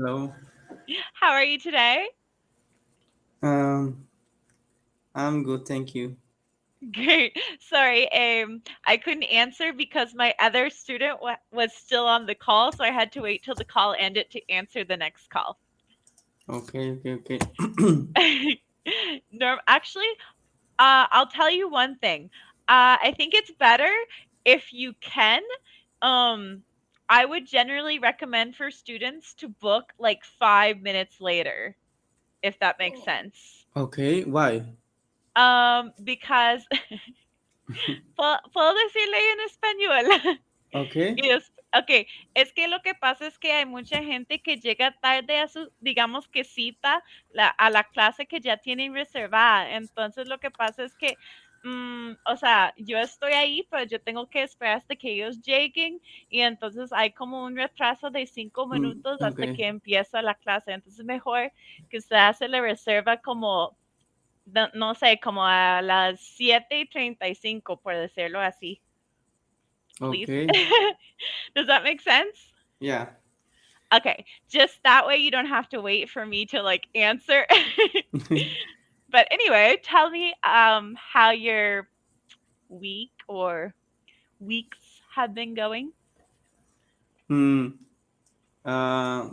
Hello. How are you today? Um, I'm good, thank you. Great. Sorry, I couldn't answer because my other student was still on the call, so I had to wait till the call ended to answer the next call. Okay. Actually, I'll tell you one thing. I think it's better if you can. Um, I would generally recommend for students to book like 5 minutes later, if that makes sense. Okay, why? Because ¿puedo decirle en español? Okay. Ok, es que lo que pasa es que hay mucha gente que llega tarde a su, digamos que cita a la clase que ya tienen reservada. Entonces lo que pasa es que, o sea, yo estoy ahí, pero yo tengo que esperar hasta que ellos lleguen y entonces hay como un retraso de 5 minutos hasta Okay. que empieza la clase. Entonces mejor que usted hace la reserva como, no sé, como a las 7:35, por decirlo así, please. Okay. Does that make sense? Yeah. Okay, just that way you don't have to wait for me to like answer. But anyway, tell me how your week or weeks have been going. Hmm. Uh,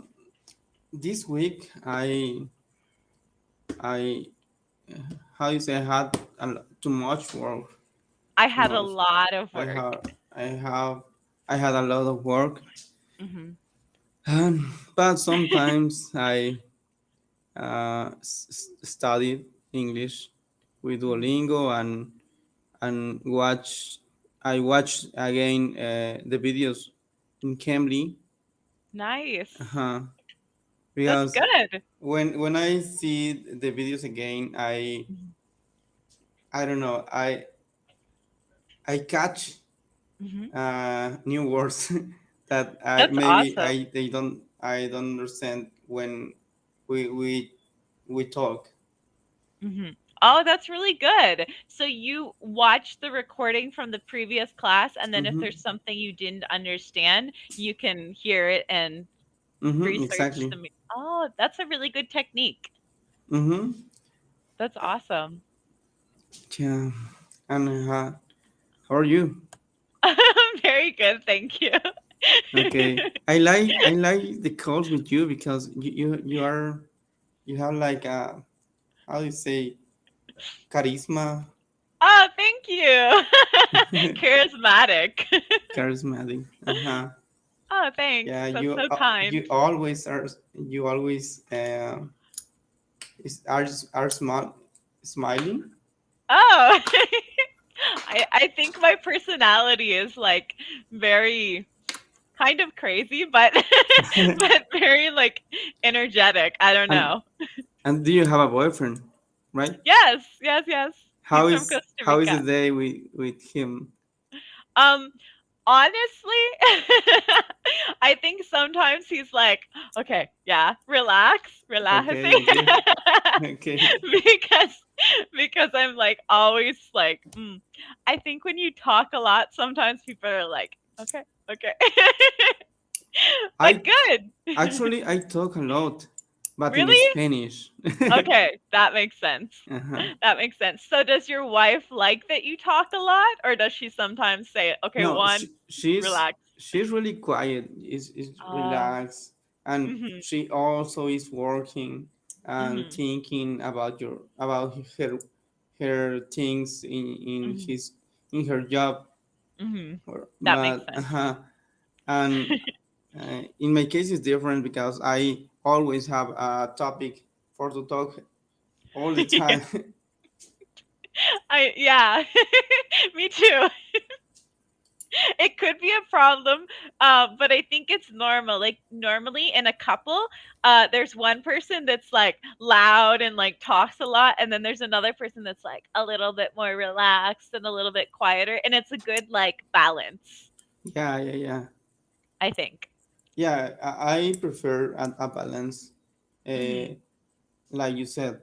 this week I how you say I had too much work. I Too had a much. lot of I work. have I have I had a lot of work. Mhm. But sometimes I studied English with Mhm. Duolingo and I watched again the videos in Cambly. Nice. Uh-huh. That's Because good. when I see the videos again, Mhm. I don't know, I catch Mhm. new words that I That's maybe awesome. I don't understand when we we we talk. Mhm. Oh, that's really good. So you watch the recording from the previous class, and then if Mm-hmm. there's something you didn't understand, you can hear it and Mm-hmm. research Exactly. Oh, that's a really good technique. Mm-hmm. That's awesome. Yeah. And how are you? Very good, thank you. Okay, I like the calls with you because you have like a how do you say charisma, Oh, thank you. Charismatic. charismatic. Uh-huh. Oh, thanks. Yeah, That's so you kind. always you always are smiling. Oh, I think my personality is like very kind of crazy, but but very like energetic. I don't and know. and do you have a boyfriend, right? Yes, yes, yes. He's from Costa How is the Rica. day with him? Um, honestly, I think sometimes he's like, okay, yeah, relax, relax, Okay. Okay. because I'm like always like, I think when you talk a lot, sometimes people are like, okay, okay, but I good. actually I talk a lot, but in Really? Spanish. Okay, that makes sense. Uh-huh. That makes sense. So does your wife like that you talk a lot, or does she sometimes say, okay, No, one, relax? she's really quiet, is Oh, relaxed, and mhm, she also is working and mhm, thinking about her things mhm, in her job. mhm. That makes But sense. and in my case it's different because I always have a topic for to talk all the Yeah, time. yeah, me too. It could be a problem, but I think it's normal. Like normally in a couple, there's one person that's like loud and like talks a lot, and then there's another person that's like a little bit more relaxed and a little bit quieter, and it's a good like balance, Yeah. I think. Yeah, I prefer a balance, Mhm. uh, like you said,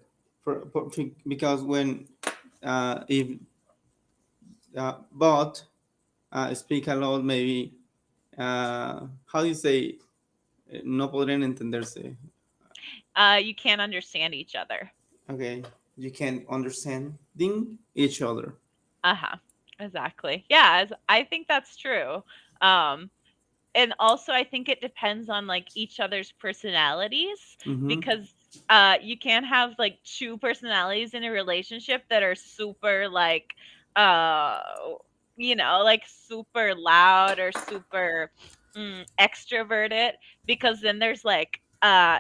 because when if both speak a lot, maybe how do you say? No podrían entenderse. You can't understand each other. Okay, you can understanding each other. Uh-huh. Exactly. Yeah, I think that's true. Um, and also I think it depends on like each other's personalities Mm-hmm. because you can't have like two personalities in a relationship that are super like uh like super loud or super extroverted because then there's like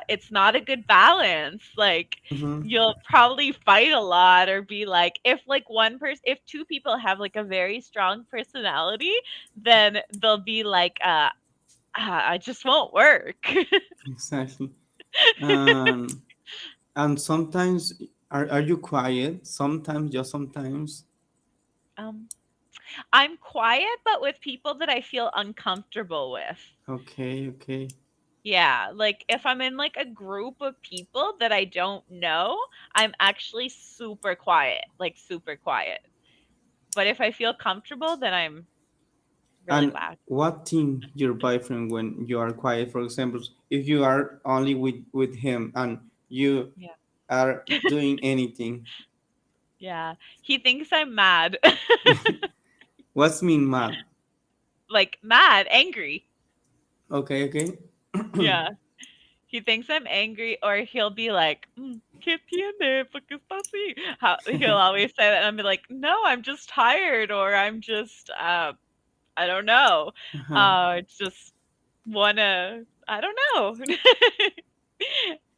it's not a good balance. Like Mm-hmm. you'll probably fight a lot or be like if like one person if two people have like a very strong personality then they'll be like I just won't work. Exactly. Um, and sometimes are you quiet? Sometimes, just sometimes. um I'm quiet but with people that I feel uncomfortable with. Okay, okay. Yeah, like if I'm in like a group of people that I don't know, I'm actually super quiet, like super quiet. But if I feel comfortable, then I'm really And loud. what team your boyfriend when you are quiet? For example, if you are only with him and you Yeah. are doing anything, Yeah. He thinks I'm mad. what's mean mad? Like mad, angry. Okay, okay. Yeah. He thinks I'm angry or he'll be like, ¿qué tiene? ¿Por qué está así? He'll always say that and I'll be like, no, I'm just tired or I'm just I don't know. Uh-huh. Just wanna I don't know.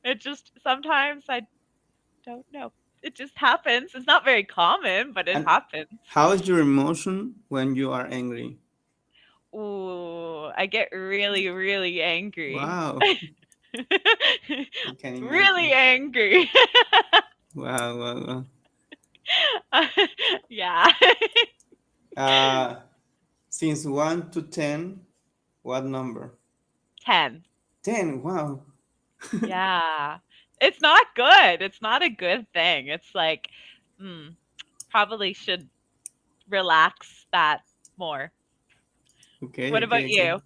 It just sometimes I don't know. It just happens. It's not very common, but it And happens. how is your emotion when you are angry? Ooh, I get really, really angry. Wow, I can Really imagine. angry. Wow, wow, wow. Yeah. Uh, since 1 to 10, what number? 10. 10. Wow. Yeah. It's not good. It's not a good thing. It's like, mm, probably should relax that more. Okay, What okay, about okay. you?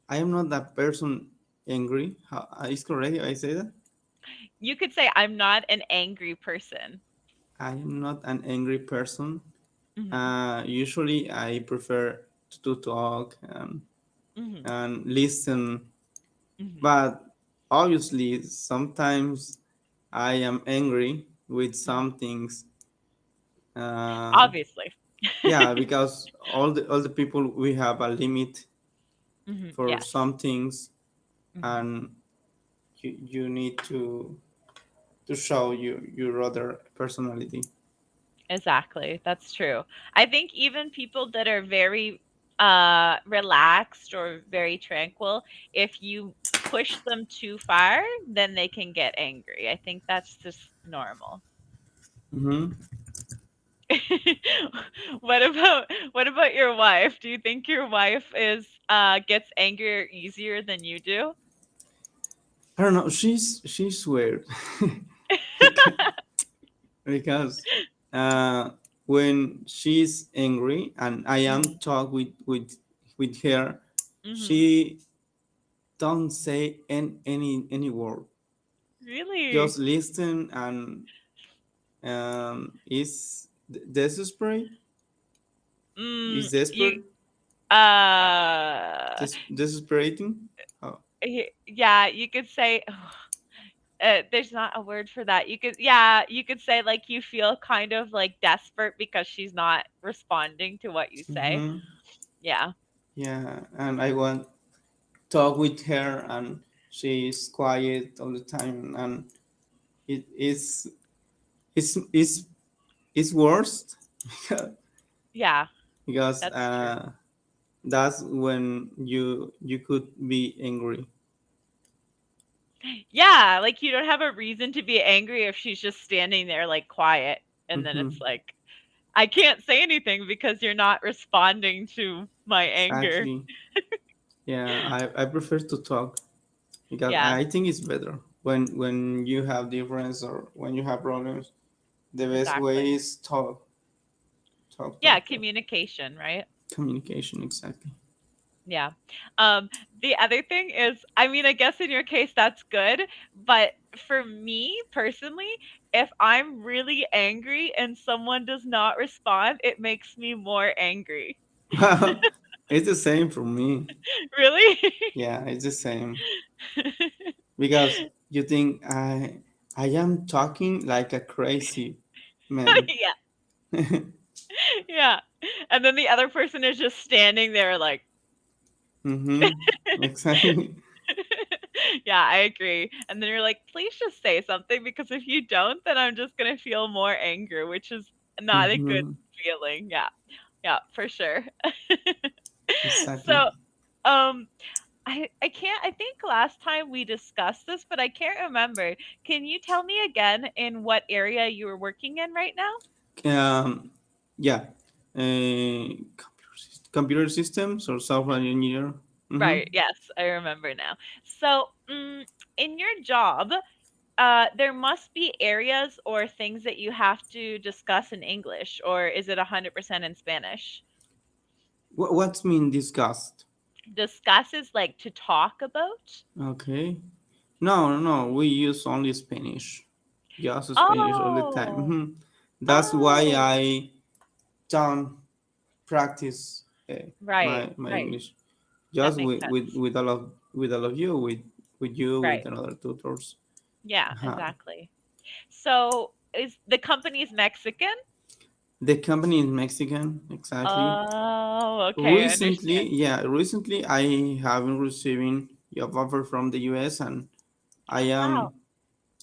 I am not that person angry. How, is correct if I say that? You could say I'm not an angry person. I am not an angry person. Mhm. Usually I prefer to talk Mhm. and listen, Mhm. but obviously sometimes I am angry with Mhm. some things. Uh, Obviously. yeah, because all the people we have a limit Mhm. for Yes. some things, Mhm. and you need to show your other personality. Exactly. That's true. I think even people that are very relaxed or very tranquil, if you push them too far, then they can get angry. I think that's just normal. Hmm. What about your wife? Do you think your wife is gets angrier easier than you do? I don't know. She's weird because because uh, when she's angry and I am Mhm. talk with her, Mhm. she don't say any word. Really? Just listen and is desperate. Is You desperate. uh Desesperating. Oh. yeah, you could say there's not a word for that. You could say like you feel kind of like desperate because she's not responding to what you say. Hmm. Yeah. Yeah, and I want talk with her, and she's quiet all the time, and it is it's worst because Yeah, because that's true. that's when you could be angry. Yeah, like you don't have a reason to be angry if she's just standing there like quiet and then Hmm. it's like I can't say anything because you're not responding to my anger. Exactly. Yeah, I prefer to talk because Yeah, I think it's better when you have difference or when you have problems. The best exactly. way is talk, talk, Yeah, talk, talk. communication, right? Communication, exactly. Yeah. Um, the other thing is, I mean, I guess in your case that's good, but for me personally, if I'm really angry and someone does not respond, it makes me more angry. Well, it's the same for me. Really? Yeah, it's the same because you think I am talking like a crazy man. Yeah. Yeah. And then the other person is just standing there like Mm-hmm. Exactly. yeah, I agree. And then you're like, please just say something because if you don't, then I'm just gonna feel more anger, which is not a good Mm-hmm. feeling. Yeah. Yeah, for sure. Exactly. So, um, I can't I think last time we discussed this, but I can't remember. Can you tell me again in what area you were working in right now? Um, yeah. Computer systems or software engineer. Mm-hmm. Right. Yes, I remember now. So, in your job, there must be areas or things that you have to discuss in English, or is it 100% in Spanish? What's mean disgust? Discuss is like to talk about. Okay. No, no, no. We use only Spanish. Just Spanish all the time. Oh, Mhm. That's why oh, I don't practice right, my right. English. That Just makes sense. with all of you, with you, Right. with another tutors. Yeah, Uh-huh. exactly. So, is the company's Mexican? The company is Mexican, exactly. Oh, okay, I understand. Recently, yeah, recently I have been receiving job offer from the US, and I Wow.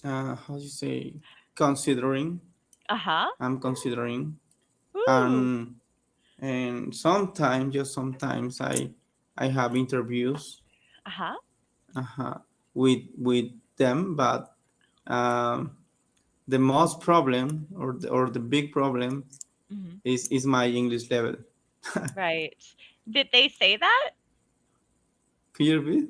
am how do you say, considering. Uh-huh. I'm considering, Ooh. and sometimes, just sometimes, I have interviews Uh-huh. uh, with them, but um, the most problem, or the big problem, Mhm. is my English level. Right. Did they say that? Could you repeat?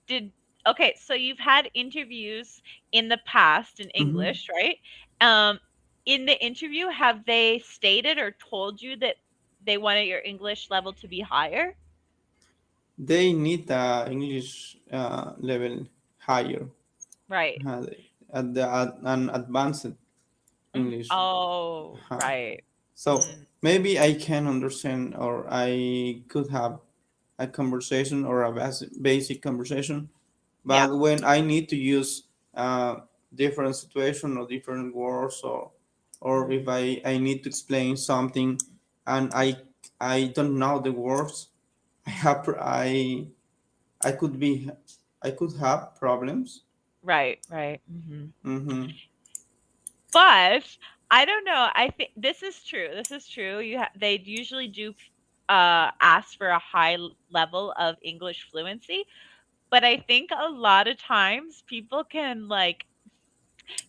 Did Okay, so you've had interviews in the past in Hmm. English, right? Um, in the interview, have they stated or told you that they wanted your English level to be higher? They need the English level higher, Right. uh, at an advanced Mhm. English. Oh, Uh, right. so Mm, maybe I can understand, or I could have a conversation, or a basic conversation. yeah. But when I need to use different situation or different words, or if Mm, I need to explain something, and I don't know the words, I mhm. have I could be I could have problems. Right, right. Mhm. Mm-hmm. But I don't know. I think this is true. This is true. They usually do ask for a high level of English fluency, but I think a lot of times people can like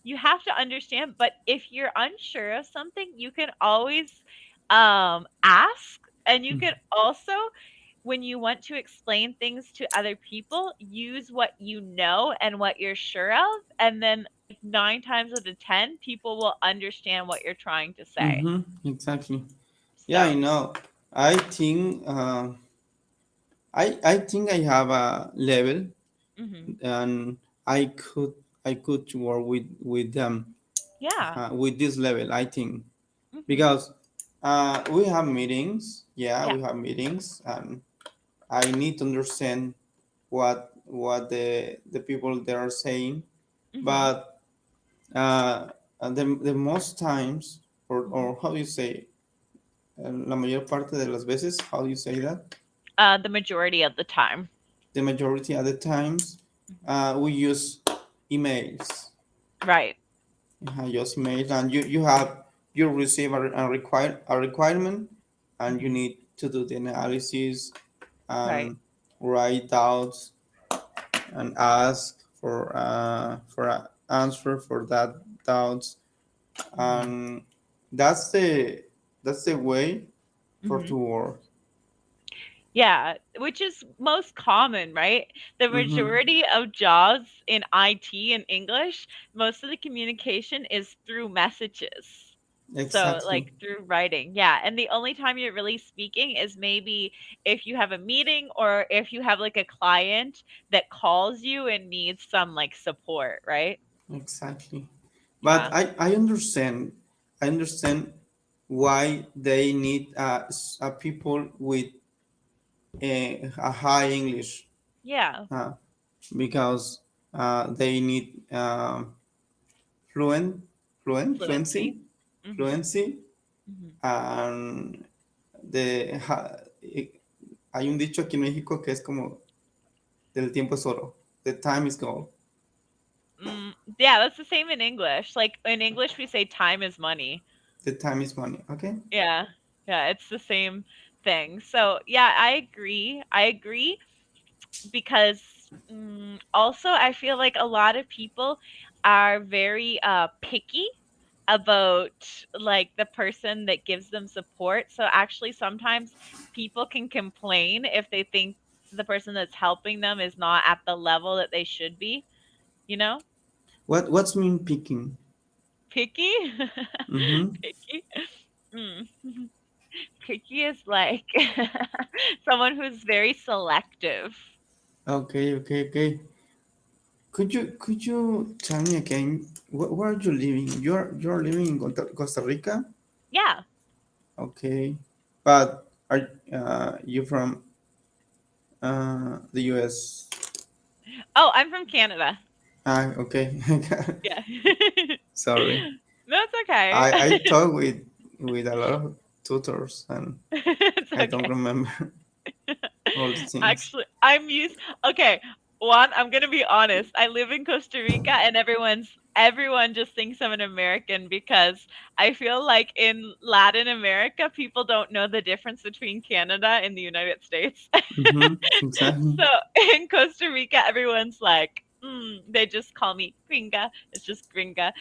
you have to understand, but if you're unsure of something, you can always ask, and you can also when you want to explain things to other people, use what you know and what you're sure of, and then 9 times out of 10, people will understand what you're trying to say. Mm-hmm. Exactly. Yeah, I So, know. I think I think I have a level, mhm. and I could I could work with them Yeah. with this level. I think Mhm. because we have meetings. Yeah, Yeah. we have meetings, and I need to understand what the people there are saying. Mhm. But the most times, Mhm. or how do you say, la mayor parte de las veces, how do you say that? The majority of the time. The majority of the times, Mhm. we use emails. Right. Use emails, and you receive a requirement, and you Mhm. need to do the analysis, Right. and write doubts, and ask for an answer for that doubts, Mhm. and that's the way for to Mhm. work. Yeah, which is most common, right? The Mm-hmm. majority of jobs in IT and English, most of the communication is through messages. So, Exactly. like through writing, yeah. And the only time you're really speaking is maybe if you have a meeting or if you have like a client that calls you and needs some like support, right? Exactly. But Yeah. I understand. I understand why they need people with a high English, Yeah. uh, because they need fluent, Fluency. fluency, Mhm. fluency, Mhm. and de, hay un dicho aquí en México que es como del tiempo es oro, the time is gold, Yeah, that's the same in English. Like in English we say time is money. the time is money. Okay. Yeah. Yeah, it's the same thing. So, yeah, I agree. I agree because also I feel like a lot of people are very picky about like the person that gives them support. So actually sometimes people can complain if they think the person that's helping them is not at the level that they should be, you know? What's mean picking? Picky? Mm-hmm. Picky? Mm. Picky is like someone who's very selective. Okay, okay, okay. Could you tell me again where are you living? You're living in Costa Rica? Yeah. Okay, but are you from the U.S.? Oh, I'm from Canada. Ah, okay. Yeah. Sorry. No, it's okay. I talk with a lot of tutors and It's I don't okay. remember all the things. Actually, I'm used okay, one, I'm gonna be honest, I live in Costa Rica and everyone just thinks I'm an American because I feel like in Latin America, people don't know the difference between Canada and the United States. Mm-hmm. Exactly. So, in Costa Rica, everyone's like, they just call me gringa. It's just gringa,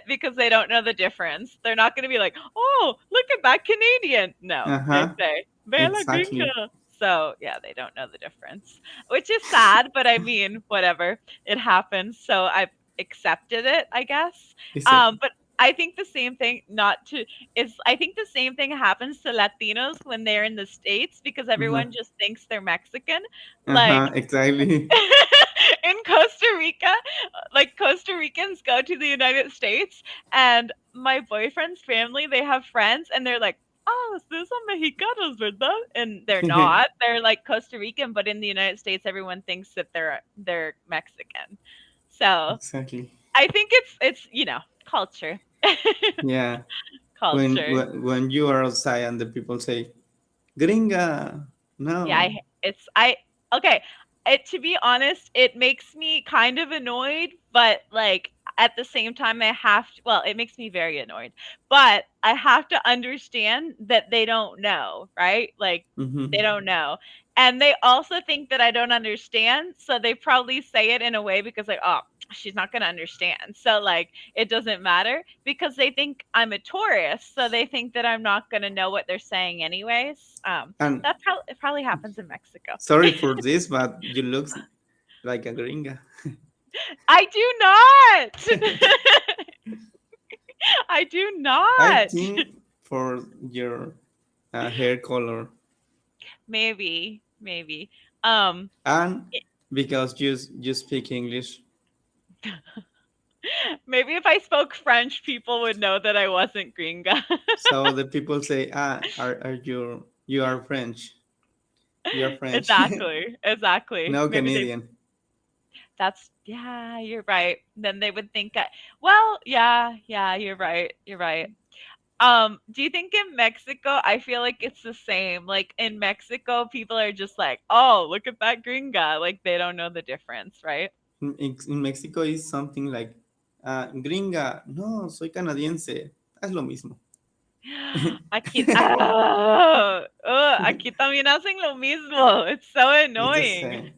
because they don't know the difference. They're not gonna be like, "Oh, look at that Canadian." No, they Uh-huh. say, "Ve la Exactly. gringa." So, yeah, they don't know the difference, which is sad, but I mean, whatever. It happens, so I've accepted it, I guess. Is it? But I think the same thing not to is I think the same thing happens to Latinos when they're in the States because Uh-huh. everyone just thinks they're Mexican. Uh-huh. Like Exactly. in Costa Rica, like Costa Ricans go to the United States, and my boyfriend's family, they have friends, and they're like, "Oh, estos son mexicanos, verdad?" And they're not. They're like Costa Rican, but in the United States, everyone thinks that they're Mexican. So Exactly. I think it's culture, Yeah. When culture. when you are outside and the people say gringa, Yeah, no. it's I okay. To be honest, it makes me kind of annoyed, but like at the same time, well, it makes me very annoyed, but I have to understand that they don't know, right? Like Mm-hmm. they don't know. And they also think that I don't understand, so they probably say it in a way because like, oh, she's not going to understand. So like it doesn't matter because they think I'm a tourist, so they think that I'm not going to know what they're saying anyways. And It probably happens in Mexico. sorry for this, but you look like a gringa. I do not. I do I not. think for your hair color Maybe, maybe. Um, and it- because you speak English, maybe if I spoke French, people would know that I wasn't gringa. so the people say, "Ah, are you are French? You are French, Exactly, exactly. no Maybe they Canadian." yeah, you're right. Then they would think well, yeah, yeah, you're right. You're right. Do you think in Mexico, I feel like it's the same. Like in Mexico, people are just like, "Oh, look at that gringa." Like they don't know the difference, right? In Mexico is something like, "Gringa, no, soy canadiense." Es lo mismo. Aquí también hacen lo mismo. It's so It's the annoying.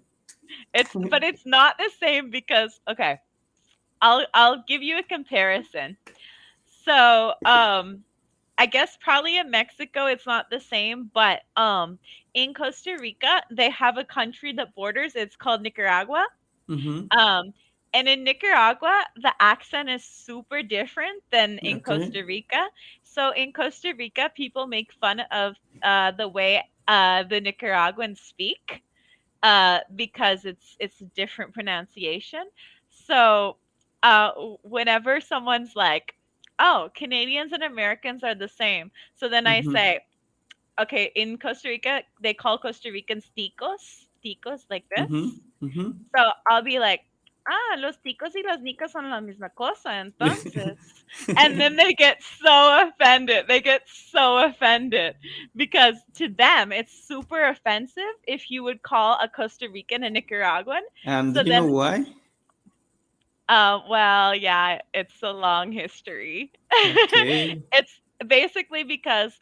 same. But it's not the same because okay, I'll give you a comparison. So, I guess probably in Mexico it's not the same, but in Costa Rica they have a country that borders. It's called Nicaragua. Mm-hmm. Um, and in Nicaragua, the accent is super different than in Okay. Costa Rica. So in Costa Rica, people make fun of the way the Nicaraguans speak because it's a different pronunciation. So whenever someone's like, "Oh, Canadians and Americans are the same," so then I Mm-hmm. say, "Okay, in Costa Rica, they call Costa Ricans ticos, ticos like Mm-hmm. this." Mm-hmm. So I'll be like, "Ah, los ticos y los nicos son la misma cosa, entonces." And then they get so offended. They get so offended because to them it's super offensive if you would call a Costa Rican a Nicaraguan. And do So you know then, why? well, yeah, it's a long history. Okay. It's basically because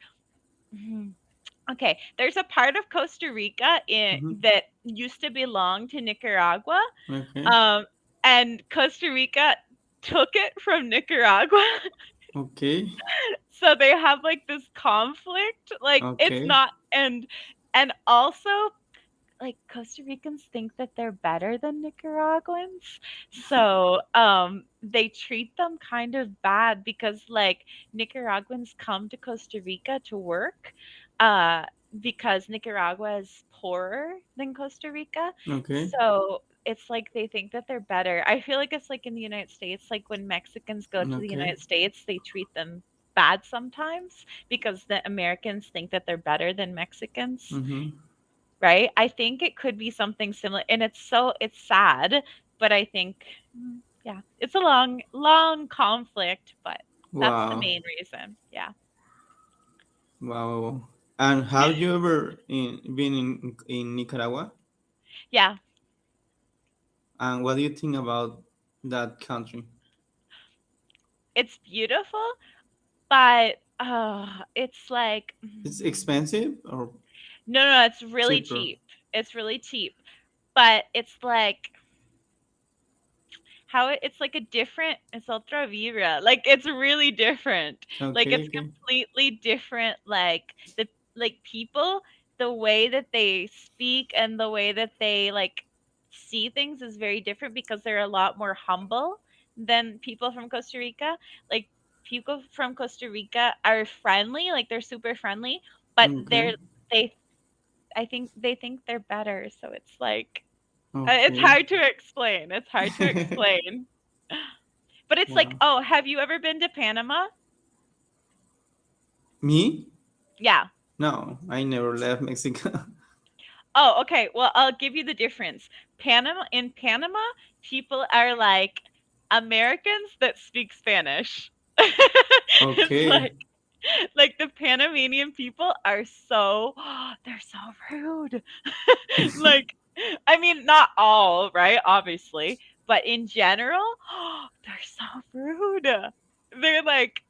okay, there's a part of Costa Rica Mm-hmm. that used to belong to Nicaragua, Okay. um, and Costa Rica took it from Nicaragua. Okay. So they have like this conflict. Like it's Okay. not and also like Costa Ricans think that they're better than Nicaraguans. So they treat them kind of bad because like Nicaraguans come to Costa Rica to work uh because Nicaragua is poorer than Costa Rica. Okay. So it's like they think that they're better. I feel like it's like in the United States, like when Mexicans go to the Okay. United States, they treat them bad sometimes because the Americans think that they're better than Mexicans, Mm-hmm. right? I think it could be something similar, and it's sad, but I think yeah, it's a long conflict, but that's the Wow. main reason. Yeah. Wow. And have you ever been in Nicaragua? Yeah, And what do you think about that country? it's beautiful, but it's like It's expensive or no, it's really cheaper? cheap. It's really cheap, but it's like it's like a different it's otra vibra. Like it's really different. Like Okay. it's Okay. completely different like people, the way that they speak and the way that they like see things is very different because they're a lot more humble than people from Costa Rica. Like people from Costa Rica are friendly, like they're super friendly, but Okay. they I think they think they're better. So it's like it's Okay. hard to explain. It's hard to explain. But it's like, Wow. oh, have you ever been to Panama? Me? Yeah. No, I never left Mexico. Oh, okay. Well, I'll give you the difference. In Panama, people are like Americans that speak Spanish. It's Okay. like the Panamanian people are so they're so rude. Like I mean, not all, right? Obviously, but in general, they're so rude. They're like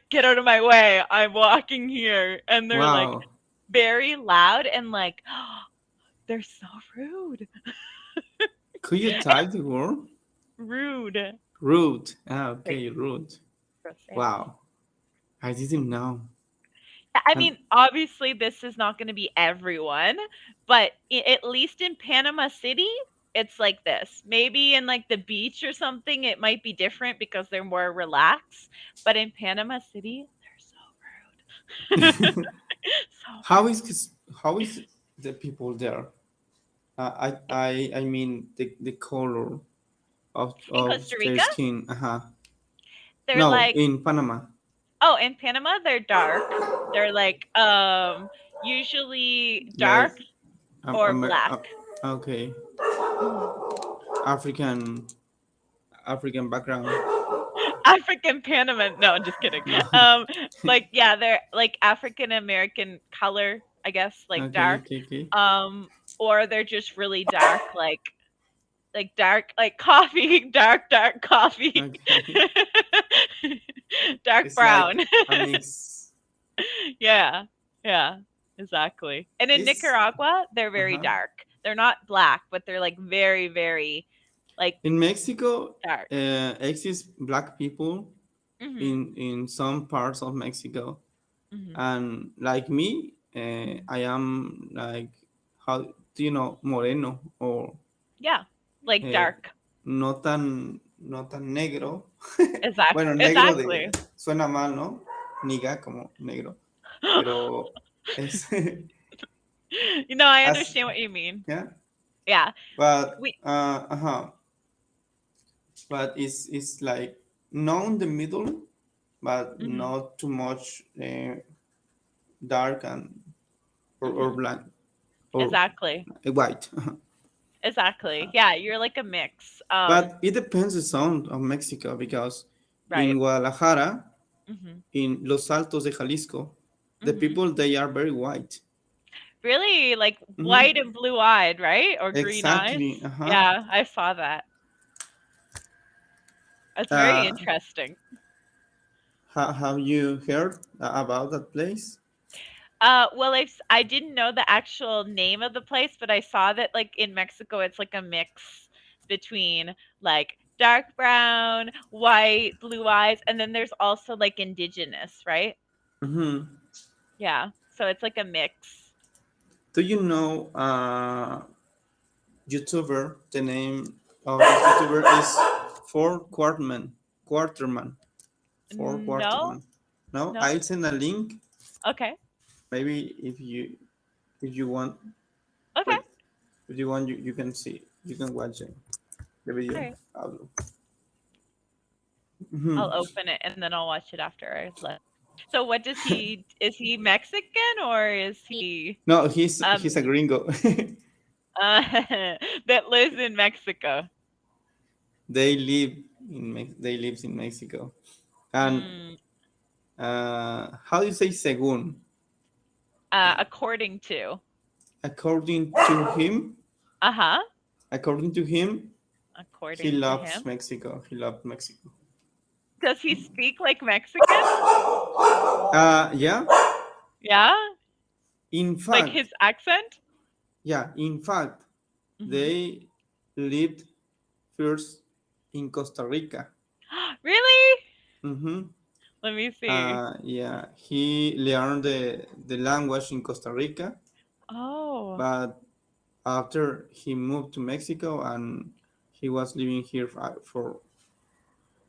get out of my way. I'm walking here and they're like Wow. very loud and like they're so rude. Could you type the word? Rude. Rude. Ah, Wait, okay, rude. grosero. Wow. I didn't know. I And mean, obviously, this is not going to be everyone, but at least in Panama City, it's like this. Maybe in like the beach or something, it might be different because they're more relaxed. But in Panama City, they're so rude. So how rude. is how is the people there? I mean the color In of Costa their Rica, skin. Uh-huh. they're No, like, in Panama. oh, in Panama, they're dark. They're like, usually Like dark or Amer black. okay. Mhm. African African background. African Panaman. No, I'm just kidding. No. Like yeah, they're like African American color, I guess, like Okay, dark. okay, okay. Um, or they're just really dark, like dark, like coffee, dark coffee, Okay. dark It's like brown. a mix. Yeah, yeah, exactly. And in It's Nicaragua, they're very uh-huh. dark. They're not black, but they're like very like In Mexico, dark. exist black people Mhm. in some parts of Mexico, Mhm. and like me, Mhm. I am like, how do you know, moreno or Yeah, like uh, dark. no tan negro. Exact Bueno, negro de exactly. suena mal, ¿no? niga como negro, pero es I as understand what you mean. yeah, Yeah. but We but it's like not in the middle, but mhm. not too much dark and or Mhm. black or Exactly. white. Exactly. Yeah, you're like a mix. But it depends the sound of Mexico because Right. in Guadalajara, Mhm. in Los Altos de Jalisco, the Mhm. people they are very white. Really like white Hmm. and blue-eyed, right? Or green eyes? Exactly. Uh-huh. Yeah, I saw that. It's very Uh, interesting. have you heard about that place? Well, I didn't know the actual name of the place, but I saw that like in Mexico, it's like a mix between like dark brown, white, blue eyes, and then there's also like indigenous, right? Hmm. Yeah. So it's like a mix. Do you know YouTuber? The name of this YouTuber is Four Quarterman. Quarterman. Four No, Quarterman. No, no. I'll send a link. Okay. Maybe if you want, Okay. wait, if you want, you can see, you can watch it, the All video. right. Mm-hmm. I'll open it and then I'll watch it after I left. So what does he is he Mexican or is he No, he's um a gringo. uh, that lives in Mexico? They lives in Mexico. And Mm, how do you say según? according to. According to him, Uh-huh. according to him, he According to loves him. Mexico. He loved Mexico. Does he speak like Mexican? Yeah. Yeah? In Like fact, his accent? yeah. In fact, Mhm. they lived first in Costa Rica. Really? Mm-hmm. Let me see. Yeah, he learned the language in Costa Rica, Oh. but after he moved to Mexico and he was living here for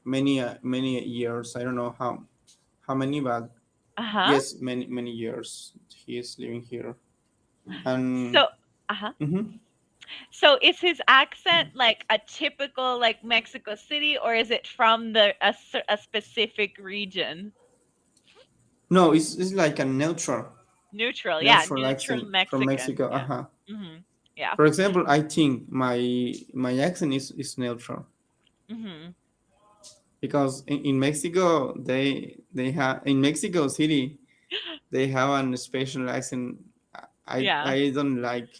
many years. I don't know how many, but Uh-huh. yes, many years he is living here. And So uh-huh. mhm. So is his accent like a typical like Mexico City or is it from a specific region? No, it's like a Neutral. Yeah, neutral neutral accent from Mexican. Mexico. Yeah. Uh-huh. Mhm. Yeah. For example, I think my accent is neutral Mhm. because in Mexico they have in Mexico City they have an special accent. Yeah. I don't like.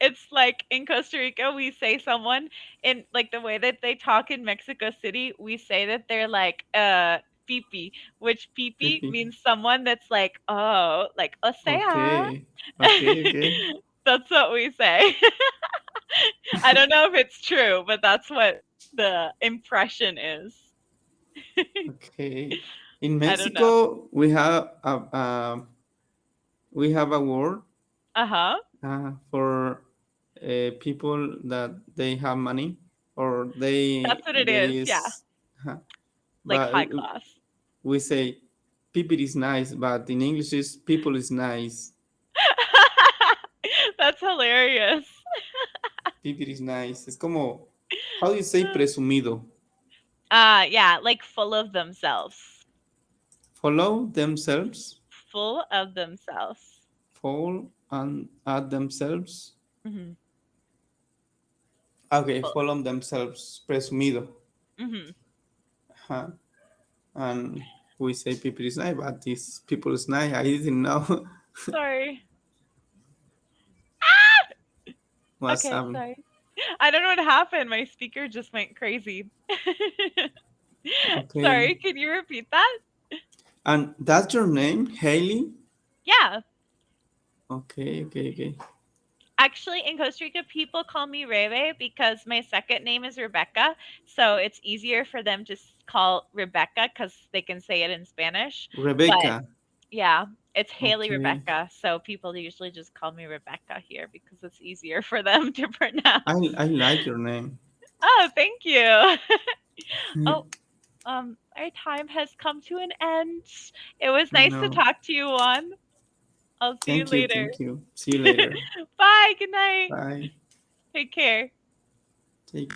It's like in Costa Rica, we say someone in like the way that they talk in Mexico City, we say that they're like pipi, which pipi Pipi. means someone that's like, oh, like o sea. Okay, okay. That's what we say. I don't know if it's true, but that's what the impression is. Okay. In I don't know. Mexico, we have a word Uh-huh. for people that they have money or they That's what it they is. Yeah. is, uh, Like but high class. we say people is nice, but in English is people is nice. That's hilarious. People is nice. Es como, how do you say presumido? Yeah, like full of themselves. Follow themselves, Full of themselves. fall and at themselves. Mhm. Okay, Full. follow themselves, presumido. Mhm. Huh. And we say people is nice, but these people is nice. I didn't know Sorry. what's Okay, happening. sorry. I don't know what happened. My speaker just went crazy. Okay. Sorry, can you repeat that? And that's your name, Hayley? Yeah. Okay, okay, okay. Actually, in Costa Rica, people call me Rebe because my second name is Rebecca. So it's easier for them to call Rebecca because they can say it in Spanish. But Rebecca. yeah, it's Haley Okay. Rebecca. So people usually just call me Rebecca here because it's easier for them to pronounce. I like your name. Oh, thank you. Oh, Our time has come to an end. It was I nice to know. talk to you, Juan. I'll see you Thank you. later. Thank you. See you later. Bye. Good night. Bye. Take care. Take